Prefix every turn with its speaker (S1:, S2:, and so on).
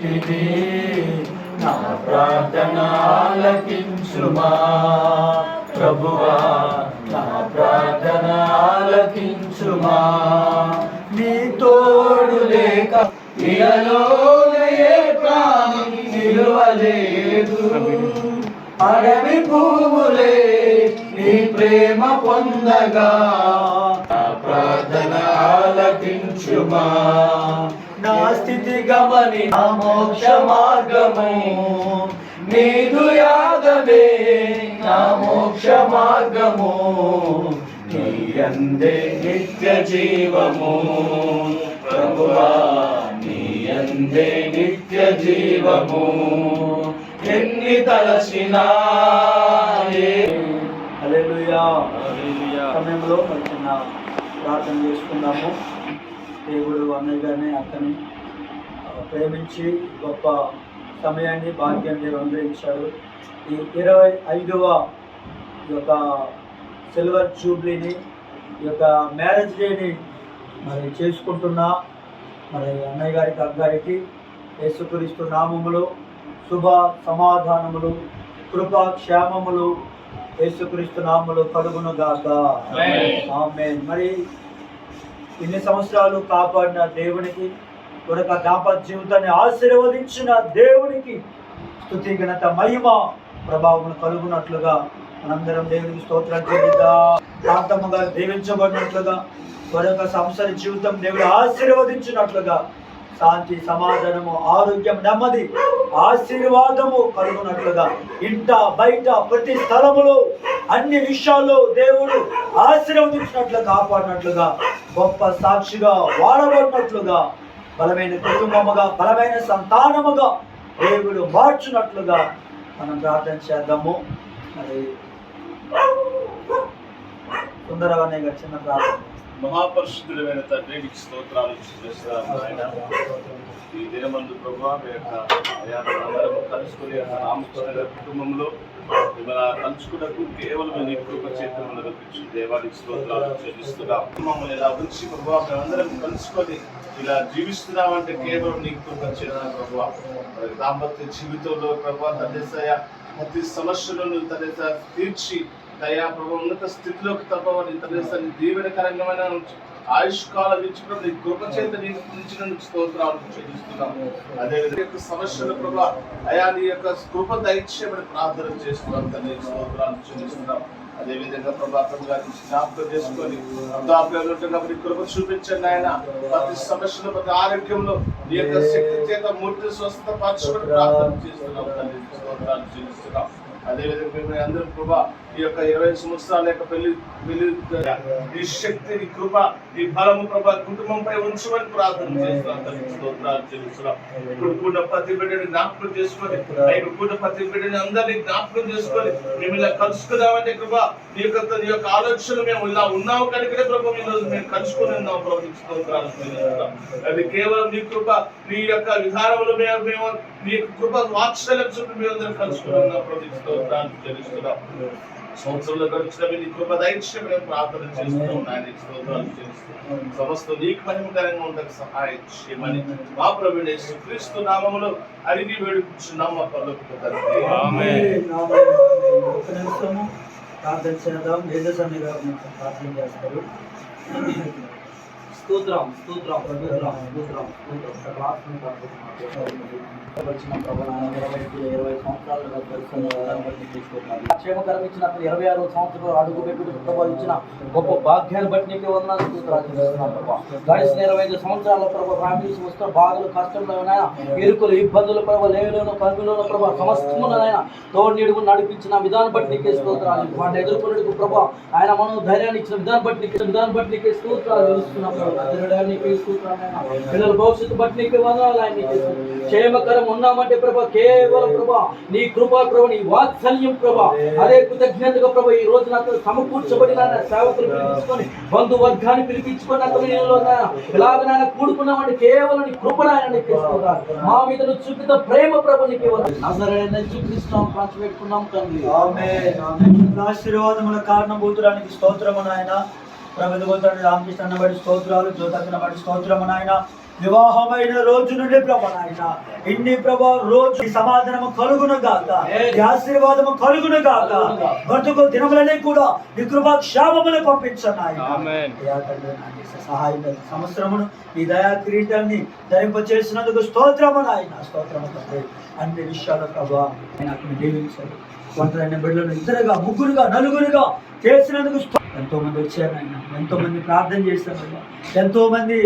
S1: ఇది నా ప్రార్థన ఆలకించుమా ప్రభువా, నా ప్రార్థన ఆలకించుమా. నీ తోడు లేక ఇలలోనే ప్రాణం నిలువలేదు, అడవి పువ్వులే నీ ప్రేమ పొందగా నా ప్రార్థన ఆలకించుమా. నా స్థితి గమని నా మోక్ష మార్గము, నీదు యాగమే నా మోక్ష మార్గము. నీ యందే నిత్య జీవము ప్రభువా, నీ యందే నిత్య జీవము. ఎన్ని తలచినా హల్లెలూయా. సమయంలో మరి చిన్న ప్రార్థన చేసుకుందాము. దేవుడు అన్నయ్య గారిని అక్కని ప్రేమించి గొప్ప సమయాన్ని భాగ్యాన్ని అనుగ్రహించాడు. ఈ 25వ ఈ యొక్క సిల్వర్ జూబ్లీని, ఈ యొక్క మ్యారేజ్ డేని మరి చేసుకుంటున్న మరి అన్నయ్య గారికి అక్కగారికి యేసుక్రీస్తు నామములు శుభ సమాధానములు కృపా క్షేమములు యేసుక్రీస్తు నామములు కలుగును గాక. ఆమేన్. మరి ఇన్ని సంవత్సరాలు కాపాడిన దేవునికి, కొరక దాంపత్య జీవితాన్ని ఆశీర్వదించిన దేవునికి స్తుతి ఘనత మహిమ ప్రభావం కలుగునట్లుగా మనందరం దేవునికి స్తోత్రం చేద్దాం. కాంతమ్మగా దీవించబడినట్లుగా, కొరక సంసార జీవితం దేవుడు ఆశీర్వదించినట్లుగా శాంతి సమాధానము ఆరోగ్యం నెమ్మది ఆశీర్వాదము కలుగునట్లుగా ఇంట బయట ప్రతి స్థలములో అన్ని విషయాల్లో దేవుడు ఆశీర్వదించినట్లుగా కాపాడినట్లుగా గొప్ప సాక్షిగా వాడబడినట్లుగా బలమైన కుటుంబముగా బలమైన సంతానముగా దేవుడు మార్చినట్లుగా మనం ప్రార్థన చేద్దాము. మరి సుందరవనే గారి చిన్న ప్రార్థన.
S2: మహాపరిశుద్ధుడైన తండ్రి, నీకు స్తోత్రాలు ఆయన ఈ దినమందు ప్రభువా మీ యొక్క అందరము కలుసుకుని రామకృష్ణ కుటుంబంలో మిమ్మల్ని కలుసుకున్నకు కేవలం నీ కృప చేతులను నడిపించు దేవానికి స్తోత్రాలు చెల్లిస్తున్నాం. మమ్మల్ని ఇలా ఉంచి ప్రభువా మేమందరం కలుసుకొని ఇలా జీవిస్తున్నామంటే కేవలం నీ కృప చేతులు ప్రభువా. దాంపత్య జీవితంలో ప్రభువా తండ్రి ప్రతి సమస్యలను తండ్రి తీర్చి దయా ప్రభు ఉన్నత స్థితిలోకి తప్పవని తండ్రి దీవెనకరంగమైన ఆయుష్కాలం ఇచ్చిన నీ కృప చేత నీకు పుంచినందుకు స్తోత్రాలు చెల్లిస్తున్నాము. అదేవిధంగా సమస్యల ప్రభు అయా నీ యొక్క కృప దయచేయమని ప్రార్థన చేస్తున్నాం తండ్రి, స్తోత్రాలు చెల్లిస్తున్నాం. అదేవిధంగా ప్రభాతం గారిని జ్ఞాపకం చేసుకొని నీ కృప చూపించండి ఆయన. ప్రతి సమస్యలో ప్రతి ఆరోగ్యంలో నీ యొక్క శక్తి చేత మూర్తి స్వస్థత పరచుకొని ప్రార్థన చేస్తున్నాం తండ్రి, స్తోత్రాలు చెల్లిస్తున్నాం. అదేవిధంగా అందరూ ప్రభా ఈ యొక్క 20 సంవత్సరాల యొక్క పెళ్లి నీ శక్తి నీ కృప నీ బలము ప్రభా కుటుంబంపై ఉంచమని ప్రార్థన చేస్తున్నాం. స్తోత్రాలు చెల్లిస్తున్నాం. ఇప్పుడు ప్రతి బిడ్డని జ్ఞాపకం చేసుకొని ప్రతి బిడ్డని అందరినీ జ్ఞాపకం చేసుకొని మేము ఇలా కలుసుకుందామంటే కృపా నీ యొక్క ఆలోచనలు మేము ఇలా ఉన్నాము కనుకనే ప్రభు ఈ రోజు మేము కలుసుకొని ఉన్నాం ప్రభు. స్తోత్రాలు చెల్లిస్తున్నాం. అది కేవలం నీ కృప నీ యొక్క విధానంలో మేము నీ కృప వాత్సల్యం చూపి మేమందరం కలుసుకొని ఉన్నాం ప్రభు. స్తోత్రాలు చెల్లిస్తున్నాం. సంవత్సరంలో గడిచిన నీ కృప దయచేసి మేము ప్రార్థన చేస్తున్నాం నాయన, స్తోత్రాలు చేస్తున్నాం. సమస్త నీకు మహిమకరంగా ఉండక సహాయం చేయమని మా ప్రభువైన యేసుక్రీస్తు నామములో అడిగి వేడుకుంటున్నాం మా పరలోకపు తండ్రి.
S1: ఆమేన్. ప్రార్థన చేద్దాం. వేదసాని గారు ప్రార్థన చేస్తారు. స్తోత్రం స్తోత్రం స్తోత్రం స్తోత్రం వచ్చిన ప్రభుత్వం 20 సంవత్సరాలుగా క్షేమకరం ఇచ్చిన 26వ సంవత్సరంలో అడుగు పెట్టుకు ప్రభావం ఇచ్చిన గొప్ప భాగ్యాన్ని బట్టి నీకే వందనాలు స్తోత్రాలు చేస్తున్నాం ప్రభా. గడిచిన 25 సంవత్సరాల ప్రభావ ఫ్యామిలీస్ వస్తున్న బాధలు కష్టంలో ఇరుకులు ఇబ్బందులు ప్రభావ లేవులోను కలుగులోను ప్రభావ సమస్తమునైనా తోడు నీడుగు నడిపించిన విధానం బట్టి నీకే స్తోత్రాలు. వాటిని ఎదుర్కొనేందుకు ప్రభావ ఆయన మనం ధైర్యాన్ని ఇచ్చిన విధానం బట్టి నీకే స్తోత్రాలు తెలుస్తున్నాం. పిల్లల భవిష్యత్తు బట్టి నీకు వందనాలు ఆయన. క్షేమకరం ఉన్నామంటే ప్రభా కేవలం ప్రభా నీ కృపా ప్రభా నీ వాత్సల్యం ప్రభా. అదే కృతజ్ఞతగా ప్రభా ఈ రోజు నాకు సమకూర్చబడిన సేవకులు పిలిపించుకొని బంధువర్గాన్ని పిలిపించుకొని అతను ఇలాగ కూడుకున్నామంటే కేవలం నీ కృపణాయన మా మీద నువ్వు చూపిత ప్రేమ ప్రభు నీకే వందనాలు చూపిస్తున్నాం పంచిపెట్టుకున్నాం తండ్రి. ఆమేన్. ఆశీర్వాదముల కారణభూతుడానికి స్తోత్రము నాయన. ప్రభుత్వ రామకృష్ణ బట్టి స్తోత్రాలు, జ్యోతక్కన బట్టి స్తోత్రము నాయన.
S3: వివాహమైన రోజు నుండి ప్రభా నాయన ఇన్ని ప్రభా రోజు ఈ సమాధానము కలుగును గాక, ఈ ఆశీర్వాదము కలుగును గాక, బ్రతుకు దినములనే కూడా నీ కృపా క్షేమములు పంపించను సహాయం సంవత్సరమును ఈ దయా కిరీటాన్ని ధరింప చేసినందుకు స్తోత్రము నాయన, స్తోత్రము తండ్రి. అన్ని విషయాల ప్రభా నాకు దీవించారు. ఒంటరైన బిడ్డలను ఇద్దరుగా, ముగ్గురుగా, నలుగురుగా చేసినందుకు ఎంతో మంది వచ్చారు నాయన, ఎంతో మంది ప్రార్థన చేశారు, ఎంతో మంది